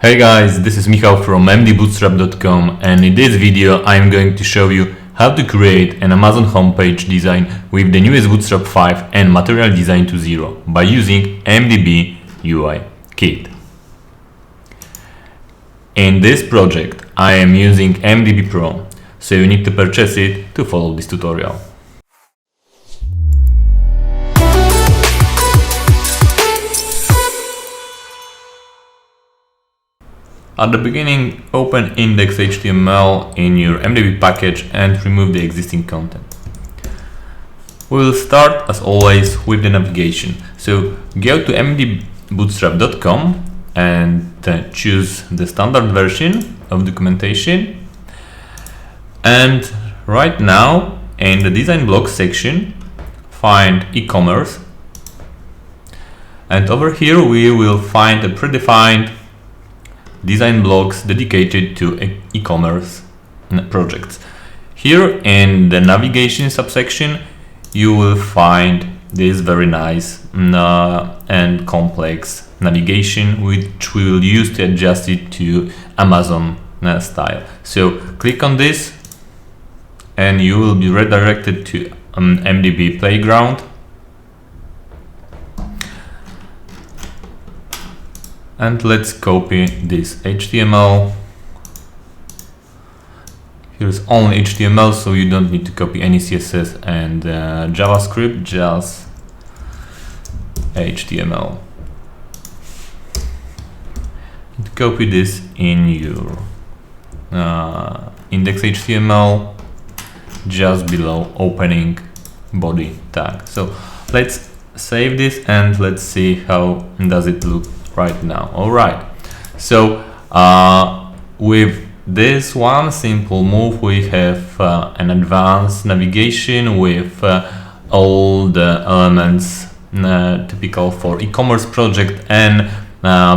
Hey guys, this is Michał from MDBootstrap.com, and in this video I'm going to show you how to create an Amazon homepage design with the newest Bootstrap 5 and Material Design 2.0 by using MDB UI Kit. In this project I am using MDB Pro, so you need to purchase it to follow this tutorial. At the beginning, open index.html in your MDB package and remove the existing content. We will start, as always, with the navigation. So go to mdbootstrap.com and choose the standard version of documentation. And right now, in the design blocks section, find e-commerce. And over here we will find a predefined design blocks dedicated to e-commerce projects. Here in the navigation subsection you will find this very nice and complex navigation, which we will use to adjust it to Amazon style. So click on this and you will be redirected to MDB playground. And let's copy this HTML. Here's only HTML, so you don't need to copy any CSS and JavaScript, just HTML. And copy this in your index.html just below opening body tag. So let's save this and let's see how does it look right now. Alright, so with this one simple move we have an advanced navigation with all the elements typical for e-commerce project and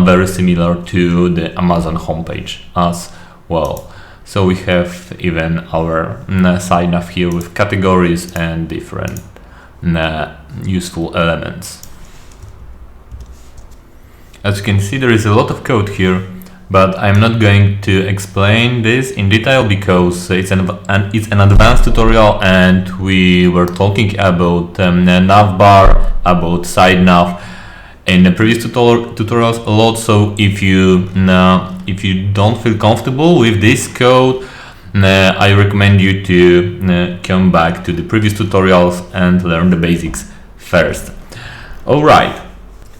very similar to the Amazon homepage as well. So we have even our side nav here with categories and different useful elements. As you can see, there is a lot of code here, but I'm not going to explain this in detail because it's an advanced tutorial and we were talking about navbar, about side nav in the previous tutorials a lot. So if you don't feel comfortable with this code, I recommend you to come back to the previous tutorials and learn the basics first. Alright,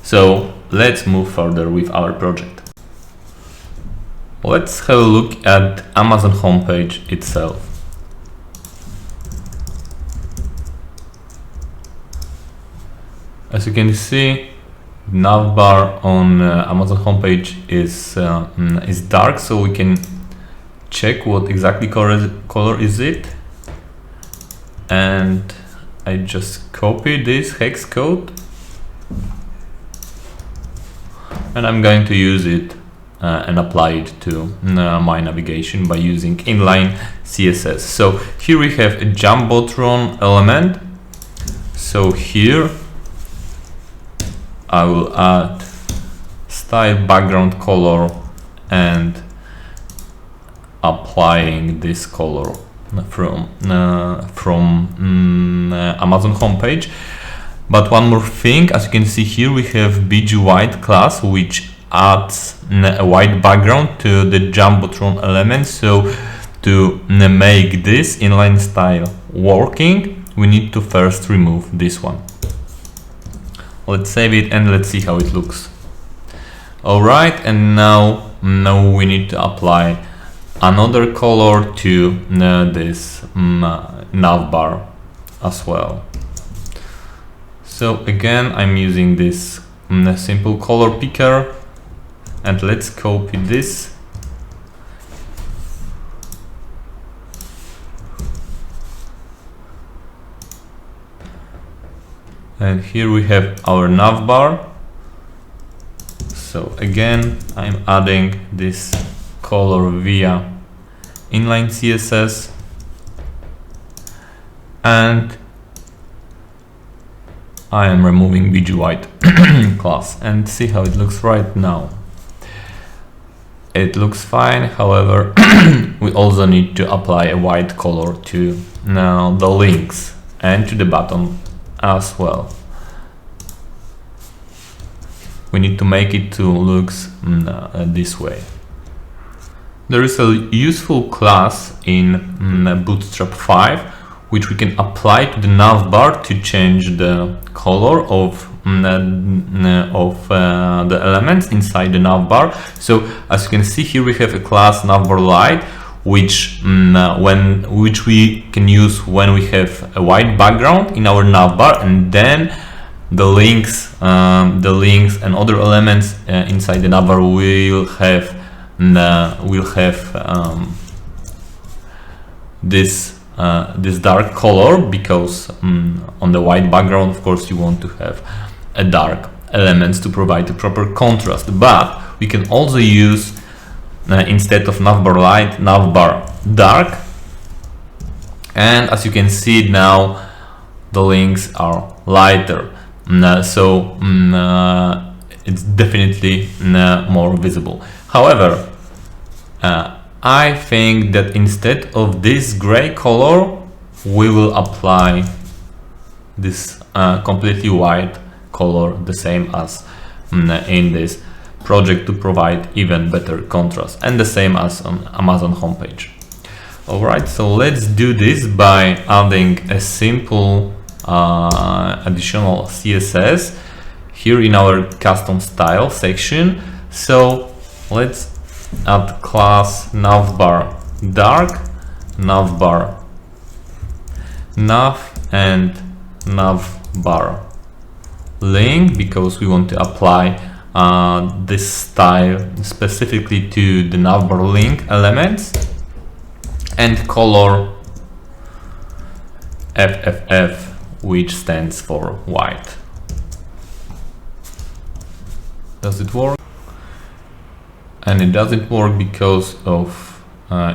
so let's move further with our project. Let's have a look at Amazon homepage itself. As you can see, navbar on Amazon homepage is dark, so we can check what exactly color is it. And I just copy this hex code. And I'm going to use it and apply it to my navigation by using inline CSS. So here we have a jumbotron element. So here I will add style background color and applying this color from Amazon homepage. But one more thing, as you can see here, we have BG white class, which adds a white background to the jumbotron element. So to make this inline style working, we need to first remove this one. Let's save it and let's see how it looks. Alright, and now we need to apply another color to this navbar as well. So again, I'm using this simple color picker and let's copy this. And here we have our navbar. So again, I'm adding this color via inline CSS and I am removing BG white class and see how it looks right now. it looks fine. However, we also need to apply a white color to the links and to the button as well. We need to make it to looks this way. There is a useful class in Bootstrap 5 which we can apply to the navbar to change the color of the elements inside the navbar. So as you can see here, we have a class navbar light, which we can use when we have a white background in our navbar, and then the links and other elements inside the navbar will have this dark color, because on the white background, of course, you want to have a dark elements to provide the proper contrast. But we can also use instead of navbar light, navbar dark, and as you can see now, the links are lighter, so it's definitely more visible. However, I think that instead of this gray color, we will apply this completely white color, the same as in this project, to provide even better contrast, and the same as on Amazon homepage. Alright, so let's do this by adding a simple additional CSS here in our custom style section. So let's add class navbar dark, navbar nav, and navbar link, because we want to apply this style specifically to the navbar link elements, and color FFF, which stands for white. Does it work? And it doesn't work because of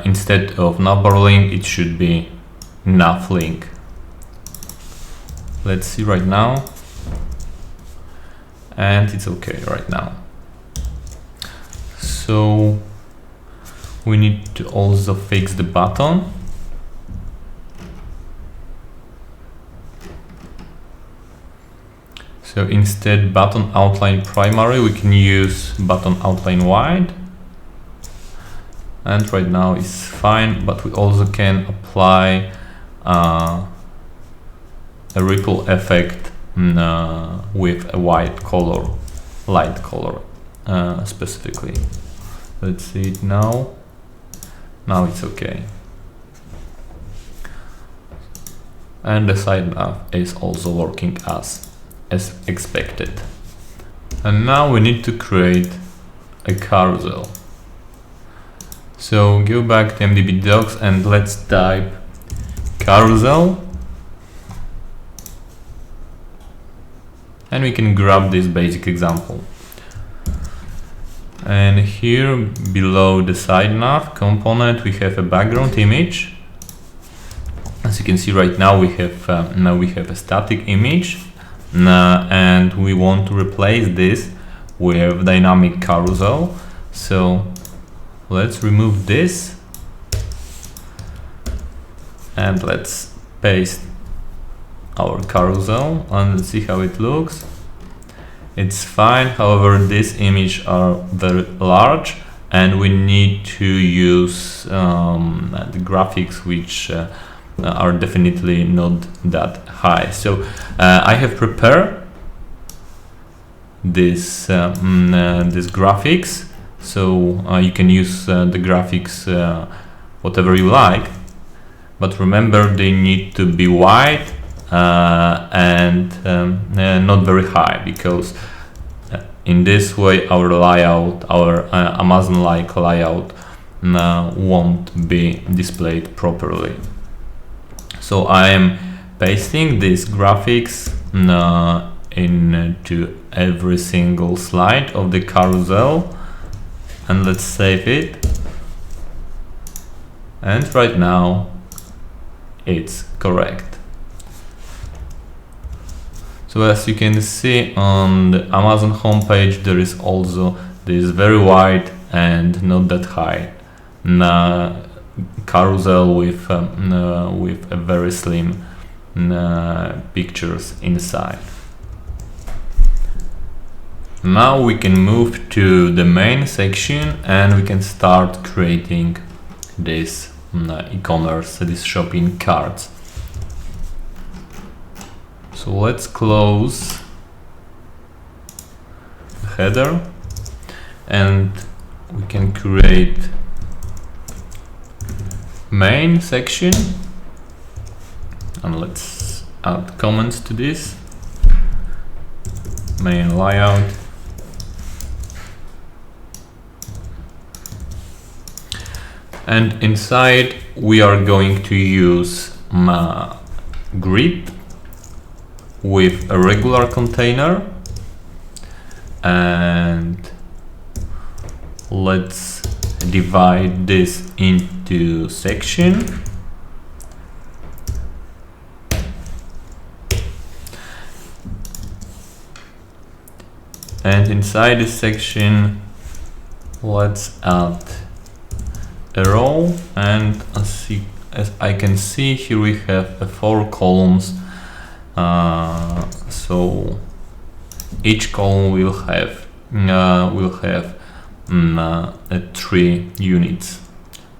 instead of navbar link, it should be nav link. Let's see right now, and it's okay right now. So we need to also fix the button. So instead button outline primary, we can use button outline wide, and right now it's fine, but we also can apply a ripple effect with a white color, light color specifically. Let's see it now. Now it's okay. And the side nav is also working as expected. And now we need to create a carousel. So go back to MDB docs and let's type carousel, and we can grab this basic example. And here below the side nav component, we have a background image. As you can see right now, we have a static image, and we want to replace this with dynamic carousel. So let's remove this and let's paste our carousel and see how it looks. It's fine. However, this image are very large, and we need to use the graphics which are definitely not that high. So I have prepared this this graphics, so you can use the graphics whatever you like, but remember they need to be wide and not very high, because in this way our layout, our Amazon-like layout won't be displayed properly. So I am pasting these graphics into every single slide of the carousel, and let's save it. And right now it's correct. So as you can see on the Amazon homepage, there is also this very wide and not that high carousel with a very slim pictures inside. Now we can move to the main section and we can start creating this e-commerce, this shopping carts. So let's close the header and we can create main section, and let's add comments to this main layout. And inside we are going to use grid with a regular container, and let's divide this into section. And inside this section let's add a row, and as I can see here we have 4 columns, so each column will have 3 units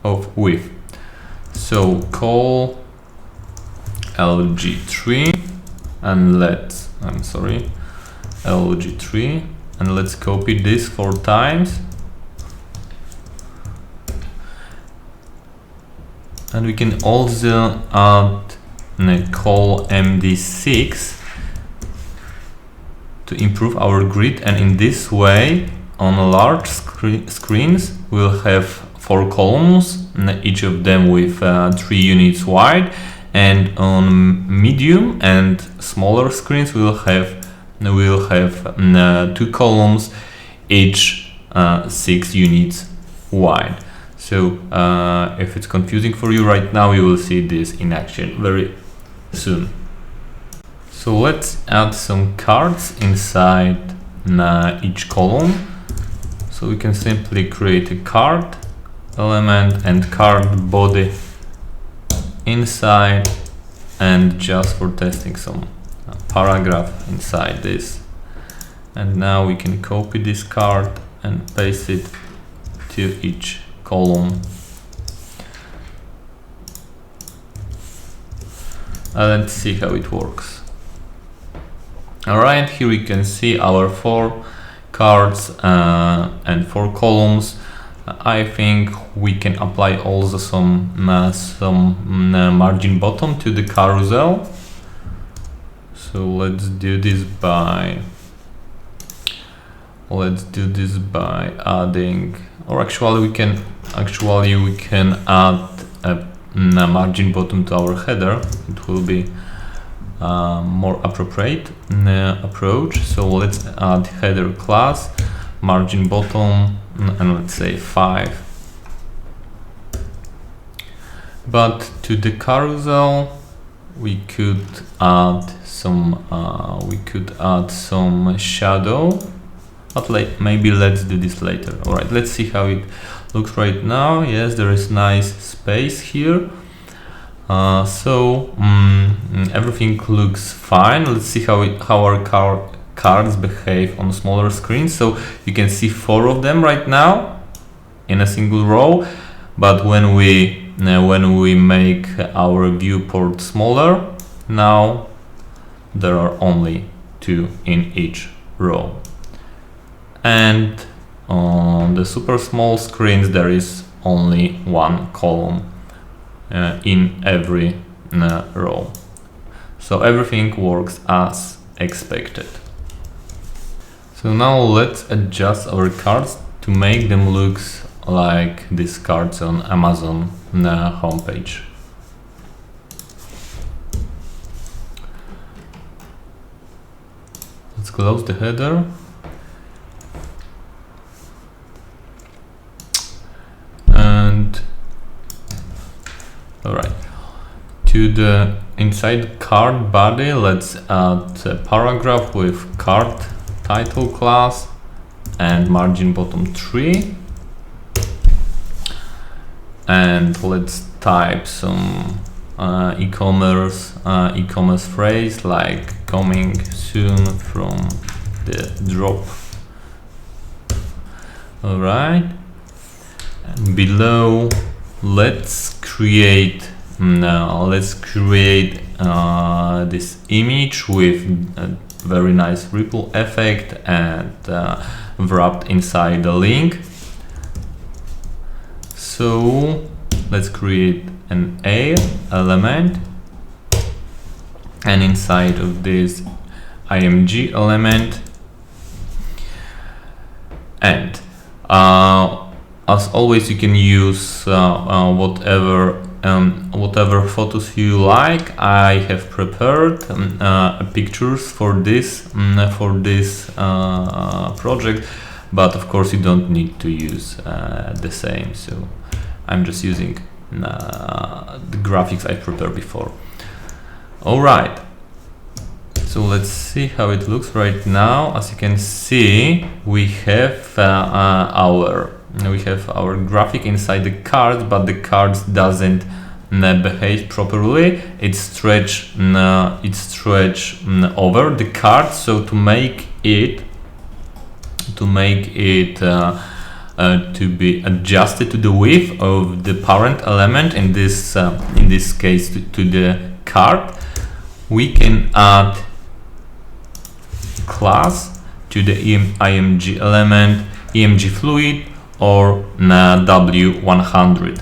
of width. So call lg3 and lg3, and let's copy this 4 times. And we can also add call MD6 to improve our grid, and in this way on large screens we'll have 4 columns, each of them with 3 units wide, and on medium and smaller screens we'll have 2 columns, each 6 units wide. So if it's confusing for you right now, you will see this in action very soon. So let's add some cards inside each column. So we can simply create a card element and card body inside, and just for testing some paragraph inside this. And now we can copy this card and paste it to each column. Let's see how it works. Alright, here we can see our 4 cards and 4 columns. I think we can apply also some margin bottom to the carousel. So let's do this by adding, or actually we can add a margin bottom to our header. It will be more appropriate approach. So let's add header class margin bottom, and let's say 5. But to the carousel we could add some shadow, but maybe let's do this later. All right, let's see how it looks right now. Yes, there is nice space here. Everything looks fine. Let's see how our cards behave on smaller screens. So you can see 4 of them right now in a single row, but when we make our viewport smaller, now there are only 2 in each row. And on the super small screens there is only 1 column in every row. So everything works as expected. So now let's adjust our cards to make them look like these cards on Amazon homepage. Let's close the header. And alright, to the inside card body let's add a paragraph with card title class and margin bottom 3. and let's type some e-commerce phrase like coming soon from the drop. All right, and below let's create this image with a very nice ripple effect and wrapped inside the link. So let's create an A element, and inside of this img element, and as always you can use whatever photos you like. I have prepared pictures for this project, but of course you don't need to use the same, so I'm just using the graphics I prepared before. All right, so let's see how it looks right now. As you can see, we have our graphic inside the card, but the card doesn't behave properly. It stretch over the card. So to make it to be adjusted to the width of the parent element, in this case to the card, we can add class to the img element img fluid or W100.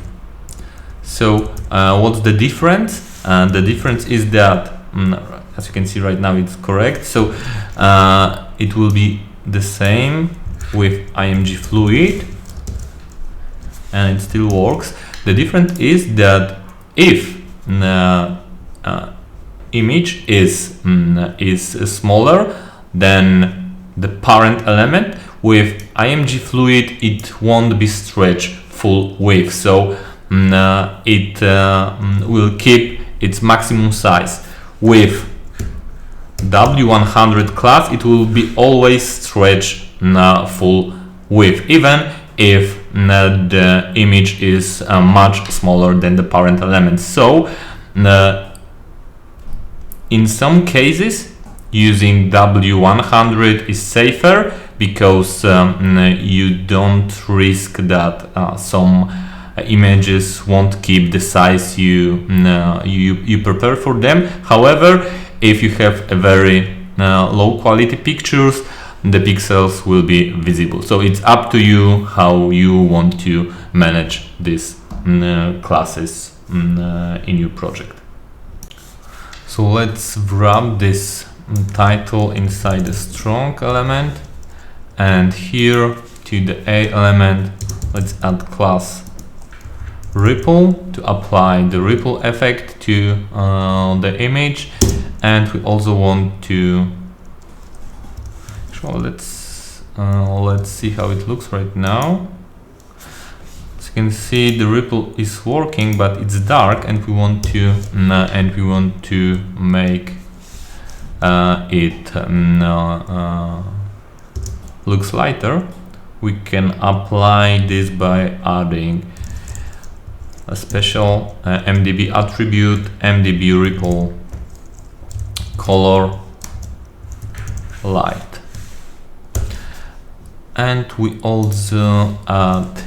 So what's the difference? The difference is that, as you can see right now, it's correct. So it will be the same with img fluid, and it still works. The difference is that if image is smaller than the parent element, with img fluid it won't be stretched full width, so it will keep its maximum size. With W100 class it will be always stretched full width, even if the image is much smaller than the parent element. So in some cases using W100 is safer, because you don't risk that some images won't keep the size you prepare for them. However, if you have a very low quality pictures, the pixels will be visible. So it's up to you how you want to manage these classes in your project. So let's wrap this title inside the strong element, and here to the A element let's add class ripple to apply the ripple effect to the image. And we also want to let's see how it looks right now. As you can see, the ripple is working, but it's dark, and we want to make it looks lighter. We can apply this by adding a special MDB attribute, MDB ripple color light. And we also add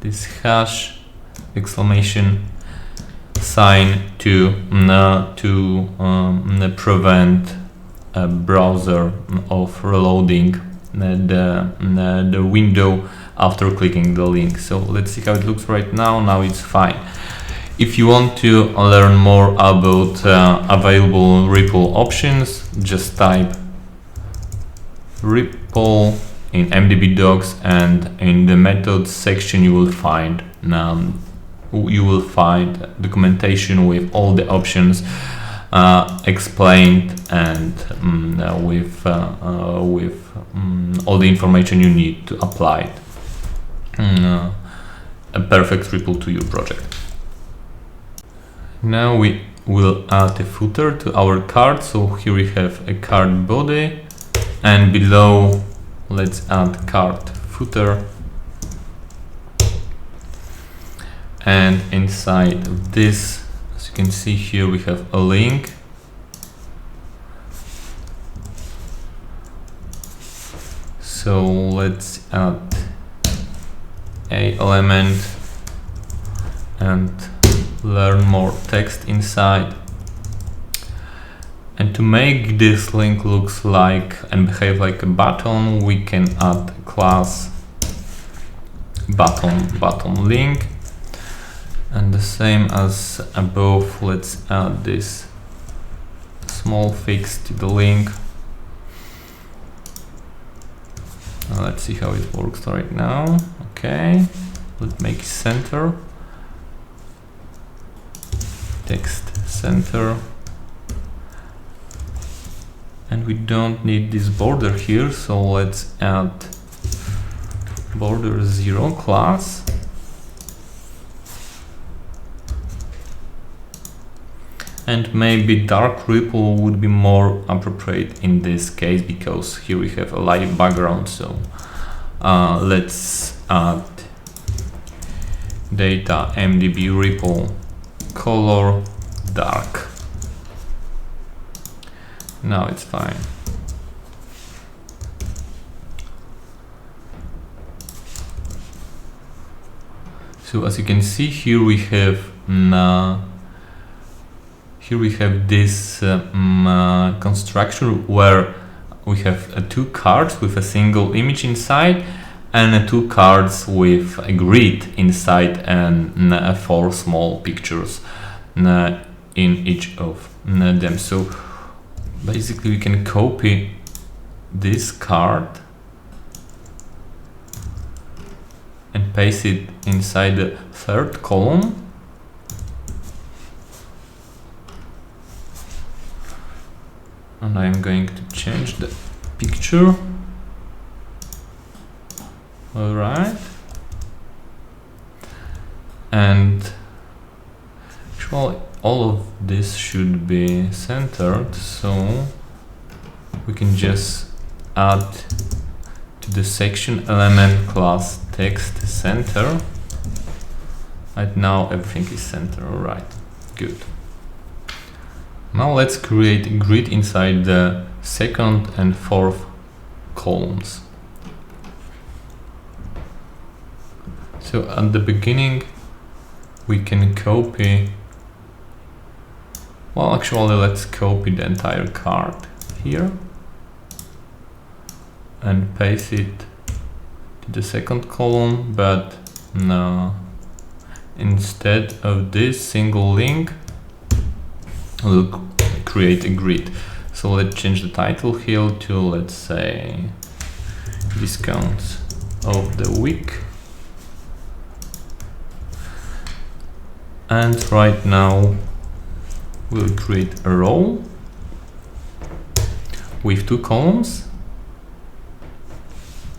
this hash exclamation sign to prevent a browser of reloading the window after clicking the link. So let's see how it looks right now. Now it's fine. If you want to learn more about available ripple options, just type ripple in MDB docs, and in the methods section you will find documentation with all the options explained, and with all the information you need to apply a perfect ripple to your project. Now we will add a footer to our card. So here we have a card body, and below let's add card footer. and inside of this, as you can see here, we have a link. So let's add a element and learn more text inside. And to make this link looks like and behave like a button, we can add a class button link. And the same as above, let's add this small fix to the link. Let's see how it works right now. Okay, let's make it center, text center, and we don't need this border here, so let's add border 0 class. And maybe dark ripple would be more appropriate in this case, because here we have a light background. So let's add data MDB ripple color dark. Now it's fine. So as you can see here, we have this construction where we have 2 cards with a single image inside, and 2 cards with a grid inside, and 4 small pictures in each of them. So basically we can copy this card and paste it inside the 3rd column. And I'm going to change the picture. All right. And actually all of this should be centered, so we can just add to the section element class text center. Right now everything is centered. All right, good. Now let's create a grid inside the 2nd and 4th columns. So at the beginning we can copy, well actually let's copy the entire card here and paste it to the 2nd column, but no, instead of this single link we'll create a grid. So let's change the title here to, let's say, discounts of the week. And right now we'll create a row with 2 columns,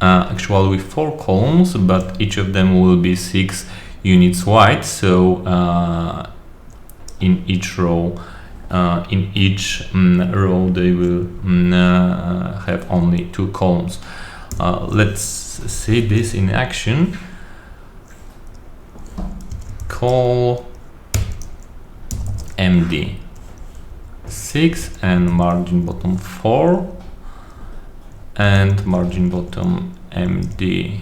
actually with 4 columns, but each of them will be 6 units wide. So in each row they will have only 2 columns. Let's see this in action. Call MD 6 and margin bottom 4 and margin bottom MD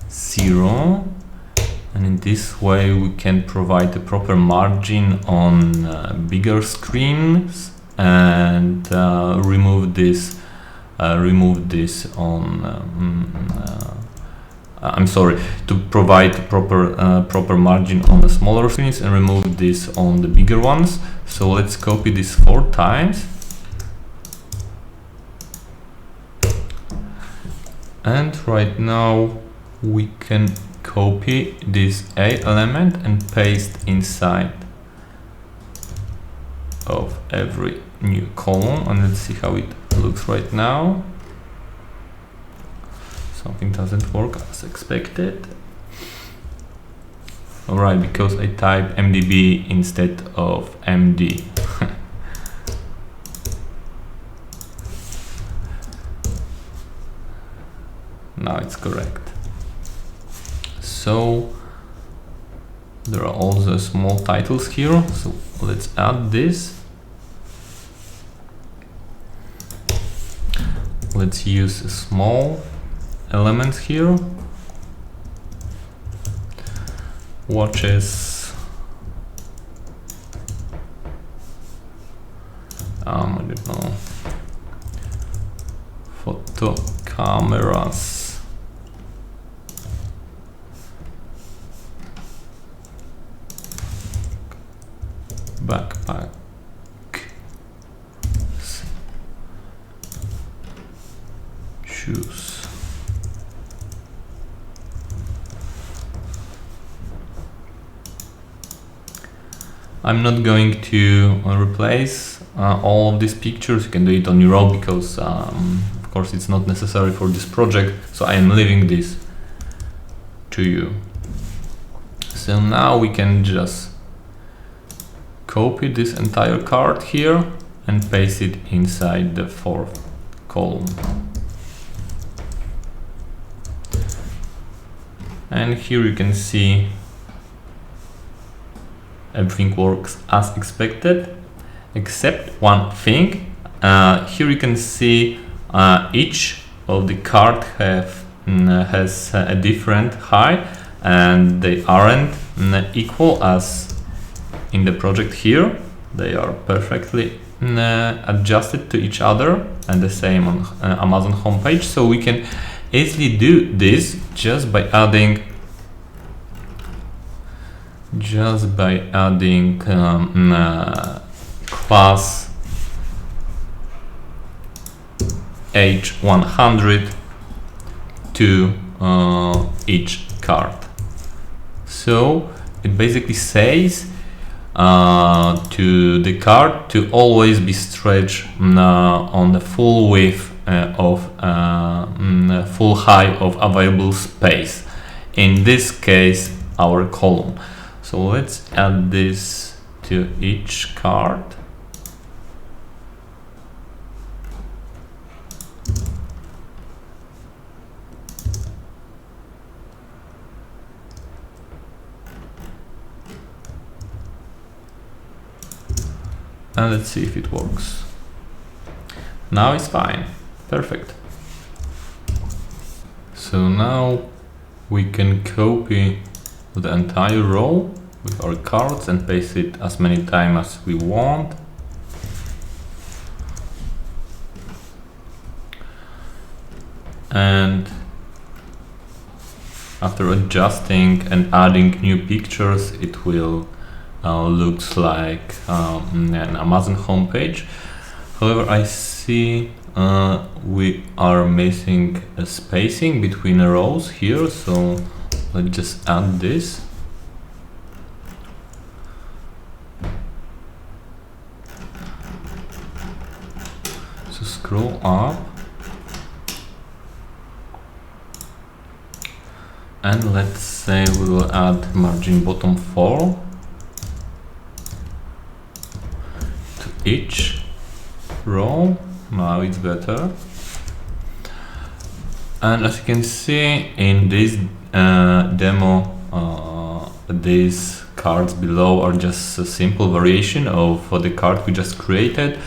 0. And in this way we can provide a proper margin on bigger screens and remove this on I'm sorry, to provide proper margin on the smaller screens and remove this on the bigger ones. So let's copy this 4 times. And right now we can copy this A element and paste inside of every new column, and let's see how it looks right now. Something doesn't work as expected. Alright, because I typed MDB instead of MD. Now it's correct. So there are all the small titles here, so let's add this. Let's use a small elements here. Watches, I don't know, photo cameras, backpack, shoes. I'm not going to replace all of these pictures. You can do it on your own because of course it's not necessary for this project, so I am leaving this to you. So now we can just copy this entire card here and paste it inside the fourth column. And here you can see everything works as expected, except one thing. Here you can see each of the card has a different height, and they aren't equal as in the project here. They are perfectly adjusted to each other, and the same on Amazon homepage. So we can easily do this just by adding class H100 to each card. So it basically says to the card to always be stretched on the full width of full height of available space, in this case our column. So let's add this to each card. And let's see if it works. Now it's fine. Perfect. So now we can copy the entire row with our cards and paste it as many times as we want. And after adjusting and adding new pictures, it will looks like an Amazon homepage. However, I see we are missing a spacing between the rows here, so let's just add this. So scroll up and let's say we will add margin bottom 4 to each row. Now it's better. And as you can see in this demo, these cards below are just a simple variation of the card we just created,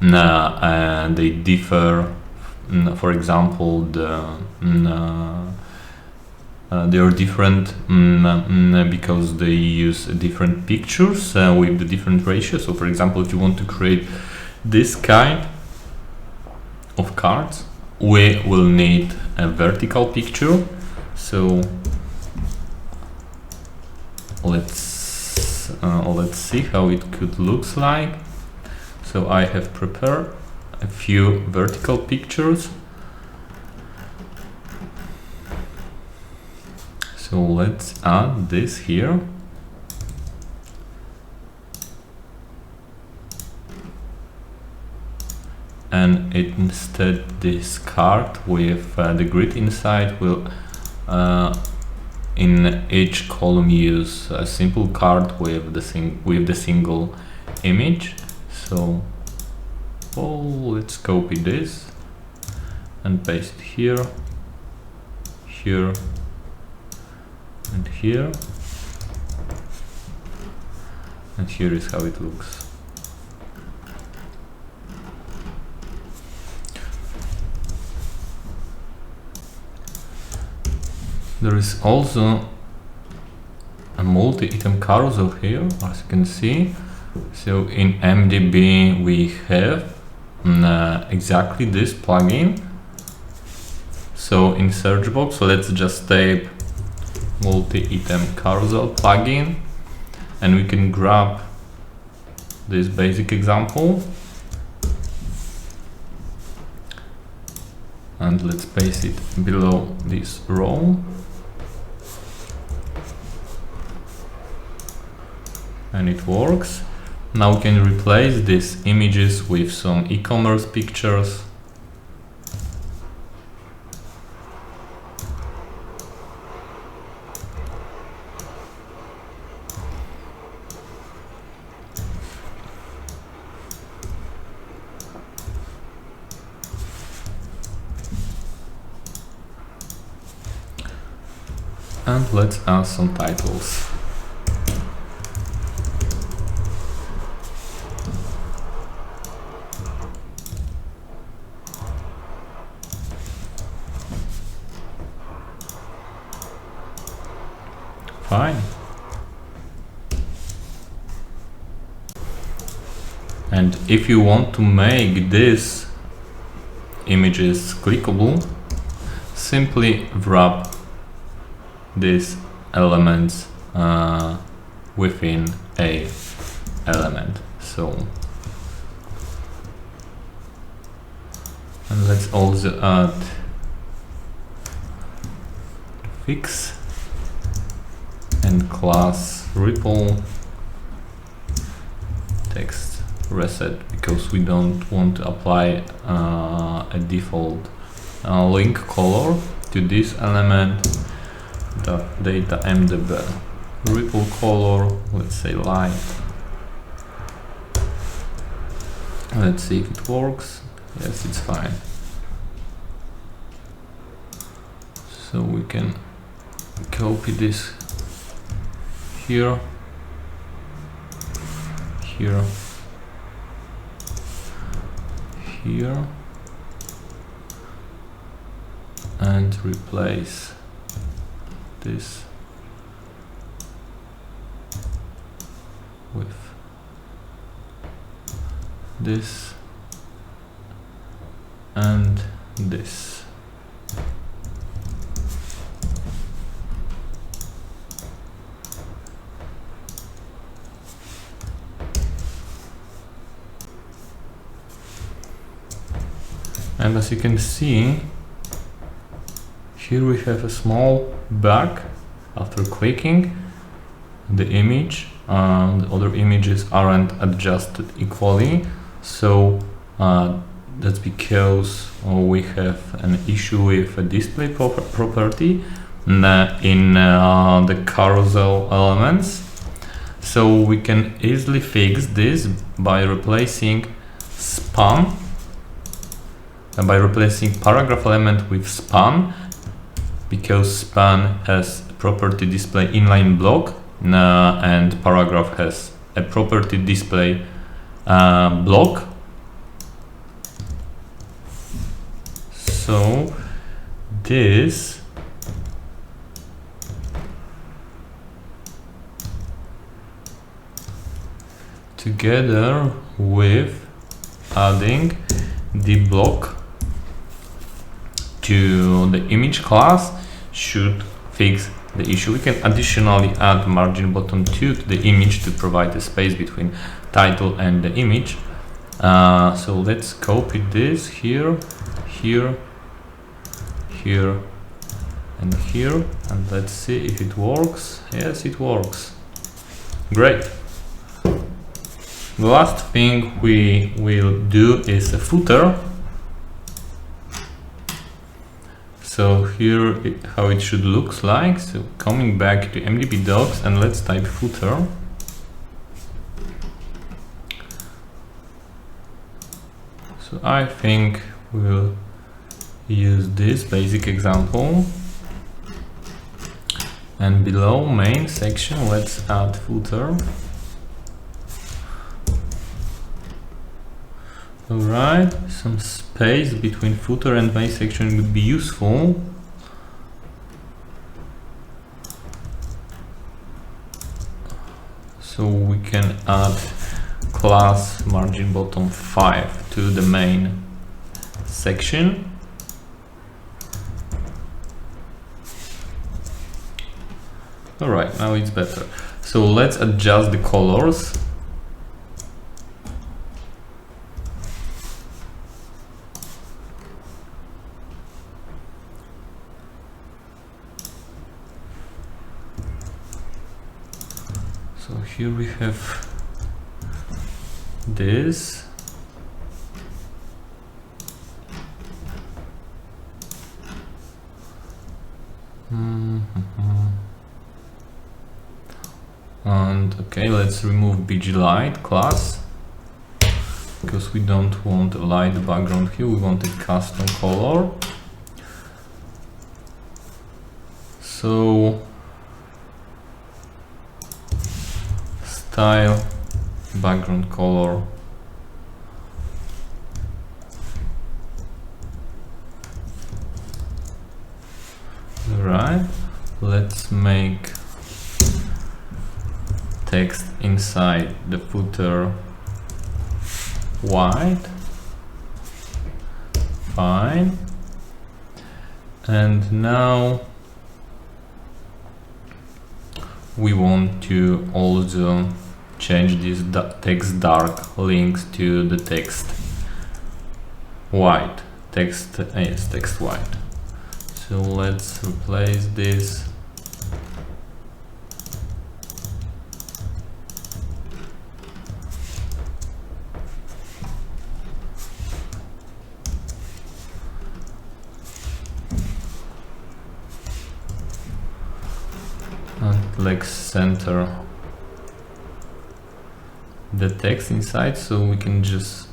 and they differ. For example, they are different because they use different pictures with the different ratios. So for example, if you want to create this kind of cards, we will need a vertical picture. So let's see how it could looks like. So I have prepared a few vertical pictures. So let's add this here. And instead this card with the grid inside will in each column use a simple card with the single image. So let's copy this and paste it here, here, and here. And here is how it looks. There is also a multi-item carousel here, as you can see. So in MDB we have exactly this plugin. So in search box, let's just type multi-item carousel plugin, and we can grab this basic example and let's paste it below this row. And it works. Now we can replace these images with some e-commerce pictures. And let's add some titles. Fine. And if you want to make these images clickable, simply wrap these elements within a element. So, and let's also add fix and class ripple text reset, because we don't want to apply a default link color to this element. The data MDB ripple color, let's say light. Let's see if it works. Yes, it's fine. So we can copy this here, here, here, and replace this with this and this. And as you can see, here we have a small bug. After clicking the image, the other images aren't adjusted equally. So that's because we have an issue with a display property in the carousel elements. So we can easily fix this by replacing span, by replacing paragraph element with span, because span has a property display inline block and paragraph has a property display block. So this together with adding the block to the image class should fix the issue. We can additionally add margin button 2 to the image to provide a space between title and the image. So let's copy this here, here, here, and here, and let's see if it works. Yes, it works. Great. The last thing we will do is a footer. So here how it should look like. So coming back to MDB docs, and let's type footer. So I think we'll use this basic example. And below main section, let's add footer. Alright, some space between footer and main section would be useful. So we can add class margin bottom 5 to the main section. Alright, now it's better. So let's adjust the colors. So here we have this. And okay, let's remove BG light class because we don't want a light background here, we want a custom color. So style background color, right? Let's make text inside the footer white. Fine. And now we want to also change this text dark links to the text white. Text white. So let's replace this. And let's center the text inside, so we can just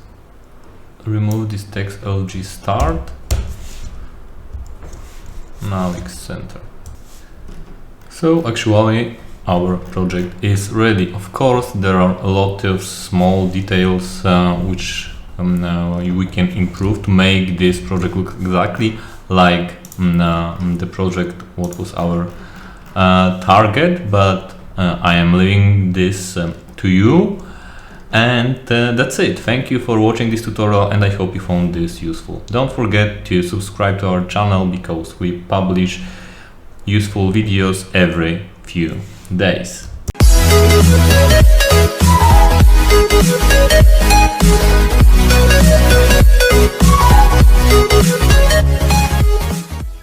remove this text LG start. Now it's center. So actually our project is ready. Of course there are a lot of small details which we can improve to make this project look exactly like the project what was our target, but I am leaving this to you. And that's it. Thank you for watching this tutorial and I hope you found this useful. Don't forget to subscribe to our channel because we publish useful videos every few days.